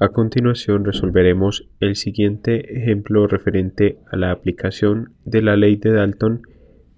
A continuación resolveremos el siguiente ejemplo referente a la aplicación de la ley de Dalton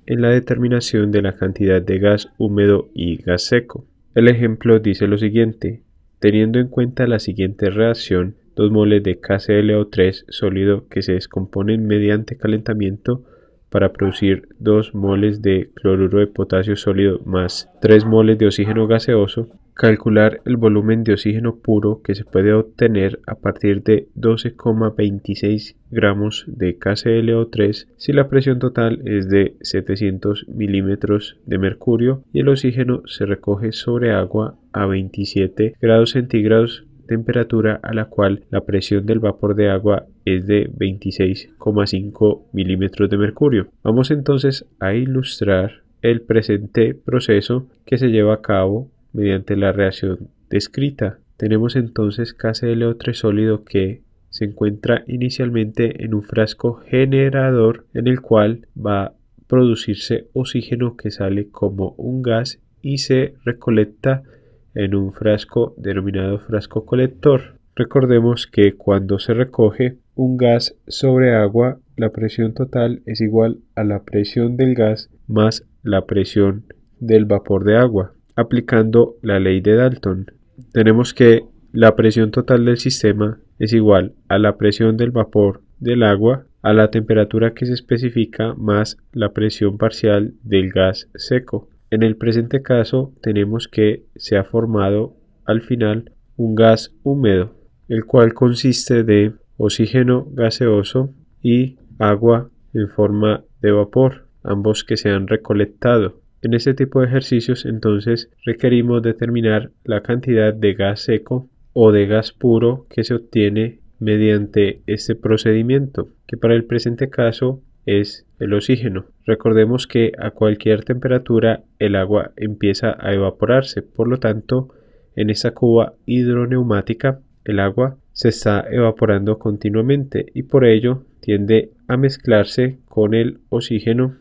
en la determinación de la cantidad de gas húmedo y gas seco. El ejemplo dice lo siguiente: teniendo en cuenta la siguiente reacción, 2 moles de KClO3 sólido que se descomponen mediante calentamiento para producir 2 moles de cloruro de potasio sólido más 3 moles de oxígeno gaseoso, calcular el volumen de oxígeno puro que se puede obtener a partir de 12,26 gramos de KClO3 si la presión total es de 700 milímetros de mercurio y el oxígeno se recoge sobre agua a 27 grados centígrados, temperatura a la cual la presión del vapor de agua es de 26,5 milímetros de mercurio. Vamos entonces a ilustrar el presente proceso que se lleva a cabo mediante la reacción descrita. Tenemos entonces KClO3 sólido que se encuentra inicialmente en un frasco generador en el cual va a producirse oxígeno que sale como un gas y se recolecta en un frasco denominado frasco colector. Recordemos que cuando se recoge un gas sobre agua, la presión total es igual a la presión del gas más la presión del vapor de agua. Aplicando la ley de Dalton, tenemos que la presión total del sistema es igual a la presión del vapor del agua a la temperatura que se especifica más la presión parcial del gas seco. En el presente caso tenemos que se ha formado al final un gas húmedo, el cual consiste de oxígeno gaseoso y agua en forma de vapor, ambos que se han recolectado. En este tipo de ejercicios entonces requerimos determinar la cantidad de gas seco o de gas puro que se obtiene mediante este procedimiento, que para el presente caso es el oxígeno. Recordemos que a cualquier temperatura el agua empieza a evaporarse, por lo tanto en esta cuba hidroneumática el agua se está evaporando continuamente y por ello tiende a mezclarse con el oxígeno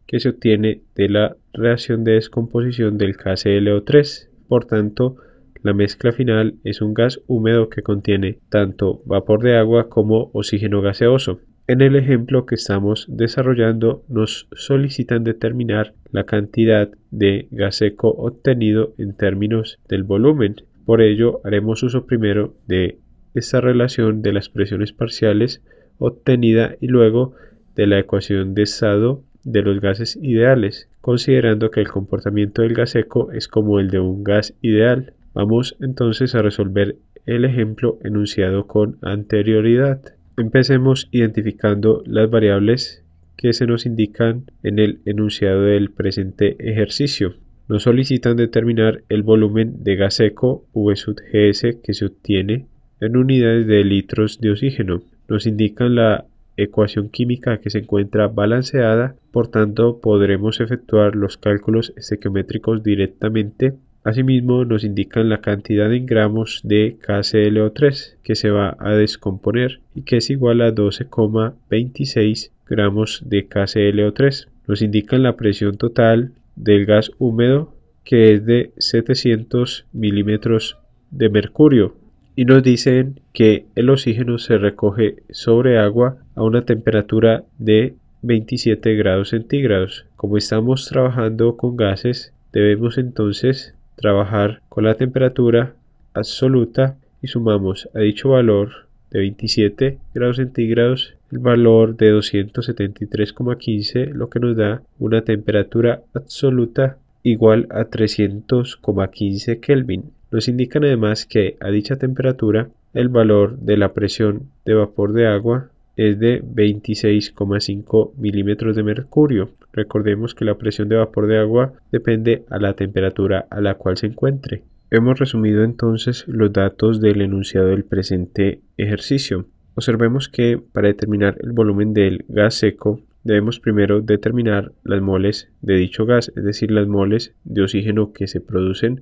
que se obtiene de la reacción de descomposición del KClO3. Por tanto, la mezcla final es un gas húmedo que contiene tanto vapor de agua como oxígeno gaseoso. En el ejemplo que estamos desarrollando nos solicitan determinar la cantidad de gas seco obtenido en términos del volumen. Por ello haremos uso primero de esta relación de las presiones parciales obtenida y luego de la ecuación de estado de los gases ideales, considerando que el comportamiento del gas seco es como el de un gas ideal. Vamos entonces a resolver el ejemplo enunciado con anterioridad. Empecemos identificando las variables que se nos indican en el enunciado del presente ejercicio. Nos solicitan determinar el volumen de gas seco V sub GS que se obtiene en unidades de litros de oxígeno. Nos indican la ecuación química que se encuentra balanceada, por tanto podremos efectuar los cálculos estequiométricos directamente. Asimismo nos indican la cantidad en gramos de KClO3 que se va a descomponer y que es igual a 12,26 gramos de KClO3. Nos indican la presión total del gas húmedo que es de 700 milímetros de mercurio. Y nos dicen que el oxígeno se recoge sobre agua a una temperatura de 27 grados centígrados. Como estamos trabajando con gases, debemos entonces trabajar con la temperatura absoluta y sumamos a dicho valor de 27 grados centígrados el valor de 273,15, lo que nos da una temperatura absoluta igual a 300,15 Kelvin. Nos indican además que a dicha temperatura el valor de la presión de vapor de agua es de 26,5 milímetros de mercurio. Recordemos que la presión de vapor de agua depende a la temperatura a la cual se encuentre. Hemos resumido entonces los datos del enunciado del presente ejercicio. Observemos que para determinar el volumen del gas seco debemos primero determinar las moles de dicho gas, es decir, las moles de oxígeno que se producen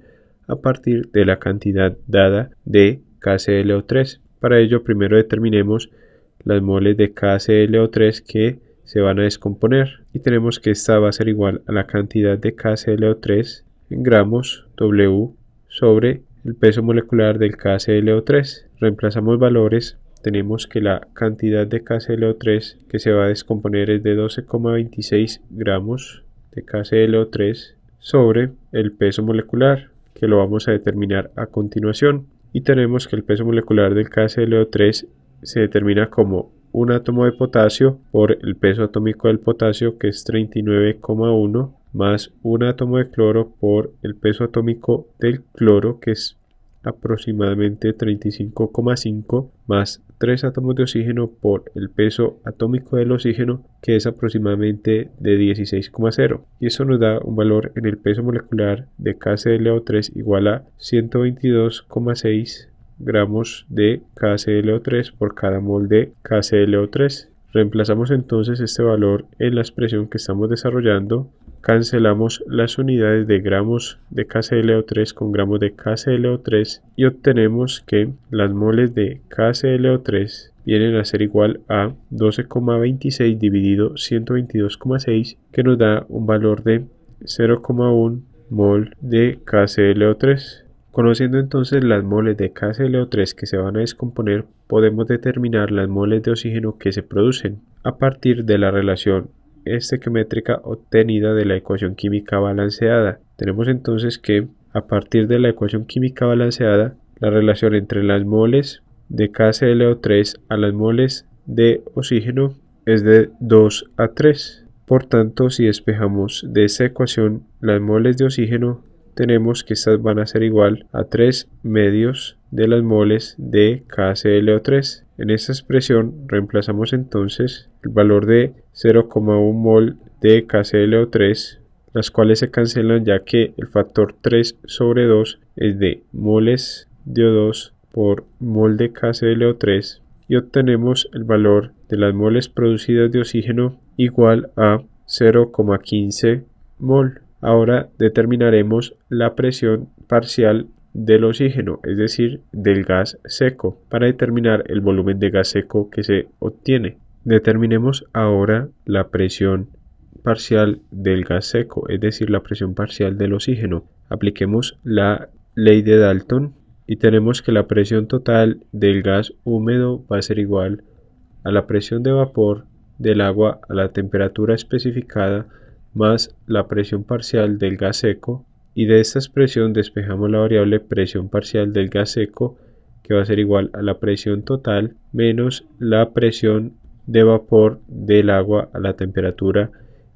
a partir de la cantidad dada de KClO3. Para ello primero determinemos las moles de KClO3 que se van a descomponer y tenemos que esta va a ser igual a la cantidad de KClO3 en gramos W sobre el peso molecular del KClO3. Reemplazamos valores. Tenemos que la cantidad de KClO3 que se va a descomponer es de 12,26 gramos de KClO3 sobre el peso molecular, que lo vamos a determinar a continuación. Y tenemos que el peso molecular del KClO3 se determina como un átomo de potasio por el peso atómico del potasio, que es 39,1, más un átomo de cloro por el peso atómico del cloro, que es aproximadamente 35,5, más 3 átomos de oxígeno por el peso atómico del oxígeno, que es aproximadamente de 16,0. Y eso nos da un valor en el peso molecular de KClO3 igual a 122,6 gramos de KClO3 por cada mol de KClO3. Reemplazamos entonces este valor en la expresión que estamos desarrollando. Cancelamos las unidades de gramos de KClO3 con gramos de KClO3 y obtenemos que las moles de KClO3 vienen a ser igual a 12,26 dividido 122,6, que nos da un valor de 0,1 mol de KClO3. Conociendo entonces las moles de KClO3 que se van a descomponer, podemos determinar las moles de oxígeno que se producen a partir de la relación estequiométrica obtenida de la ecuación química balanceada. Tenemos entonces que a partir de la ecuación química balanceada, la relación entre las moles de KClO3 a las moles de oxígeno es de 2 a 3. Por tanto, si despejamos de esta ecuación las moles de oxígeno, tenemos que estas van a ser igual a 3 medios de las moles de KClO3. En esta expresión reemplazamos entonces el valor de 0,1 mol de KClO3, las cuales se cancelan ya que el factor 3 sobre 2 es de moles de O2 por mol de KClO3, y obtenemos el valor de las moles producidas de oxígeno igual a 0,15 mol. Ahora determinaremos la presión parcial del oxígeno, es decir, del gas seco, para determinar el volumen de gas seco que se obtiene. Determinemos ahora la presión parcial del gas seco, es decir, la presión parcial del oxígeno. Apliquemos la ley de Dalton y tenemos que la presión total del gas húmedo va a ser igual a la presión de vapor del agua a la temperatura especificada más la presión parcial del gas seco, y de esta expresión despejamos la variable presión parcial del gas seco, que va a ser igual a la presión total menos la presión de vapor del agua a la temperatura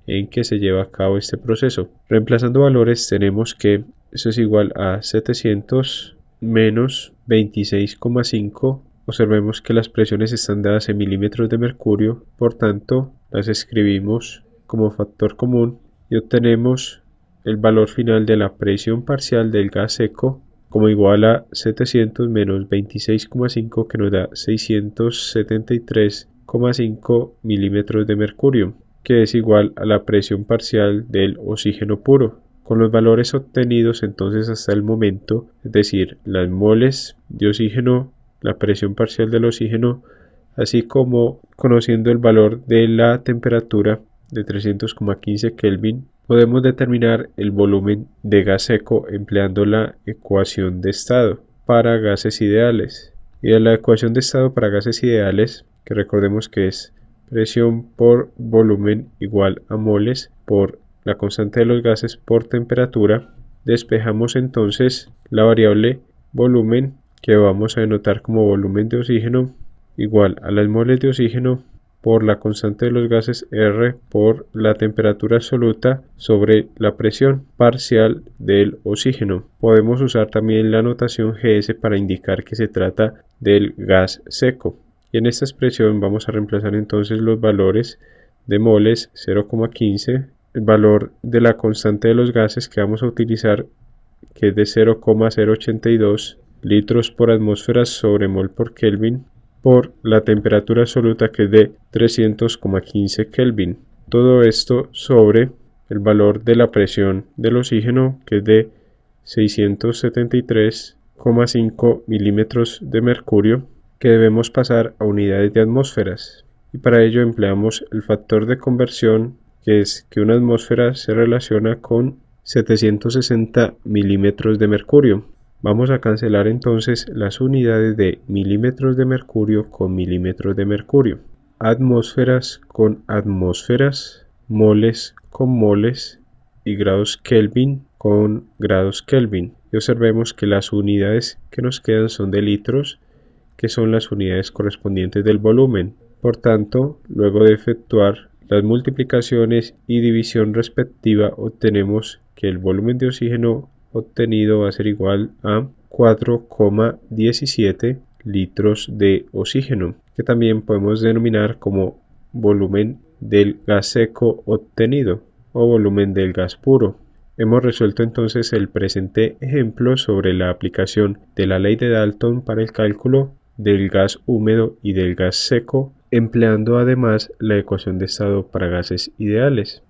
en que se lleva a cabo este proceso. Reemplazando valores, tenemos que eso es igual a 700 menos 26,5. Observemos que las presiones están dadas en milímetros de mercurio, por tanto las escribimos como factor común y obtenemos el valor final de la presión parcial del gas seco como igual a 700 menos 26,5, que nos da 673,5 milímetros de mercurio, que es igual a la presión parcial del oxígeno puro. Con los valores obtenidos entonces hasta el momento, es decir, las moles de oxígeno, la presión parcial del oxígeno, así como conociendo el valor de la temperatura de 300,15 Kelvin, podemos determinar el volumen de gas seco empleando la ecuación de estado para gases ideales. Y de la ecuación de estado para gases ideales, que recordemos que es presión por volumen igual a moles por la constante de los gases por temperatura, despejamos entonces la variable volumen, que vamos a denotar como volumen de oxígeno, igual a las moles de oxígeno por la constante de los gases R por la temperatura absoluta sobre la presión parcial del oxígeno. Podemos usar también la notación GS para indicar que se trata del gas seco. Y en esta expresión vamos a reemplazar entonces los valores de moles 0,15, el valor de la constante de los gases que vamos a utilizar, que es de 0,082 litros por atmósfera sobre mol por Kelvin, por la temperatura absoluta, que es de 300,15 Kelvin. Todo esto sobre el valor de la presión del oxígeno, que es de 673,5 milímetros de mercurio, que debemos pasar a unidades de atmósferas. Y para ello empleamos el factor de conversión, que es que una atmósfera se relaciona con 760 milímetros de mercurio. Vamos a cancelar entonces las unidades de milímetros de mercurio con milímetros de mercurio, atmósferas con atmósferas, moles con moles y grados Kelvin con grados Kelvin. Y observemos que las unidades que nos quedan son de litros, que son las unidades correspondientes del volumen. Por tanto, luego de efectuar las multiplicaciones y división respectiva, obtenemos que el volumen de oxígeno obtenido va a ser igual a 4,17 litros de oxígeno, que también podemos denominar como volumen del gas seco obtenido o volumen del gas puro. Hemos resuelto entonces el presente ejemplo sobre la aplicación de la ley de Dalton para el cálculo del gas húmedo y del gas seco, empleando además la ecuación de estado para gases ideales.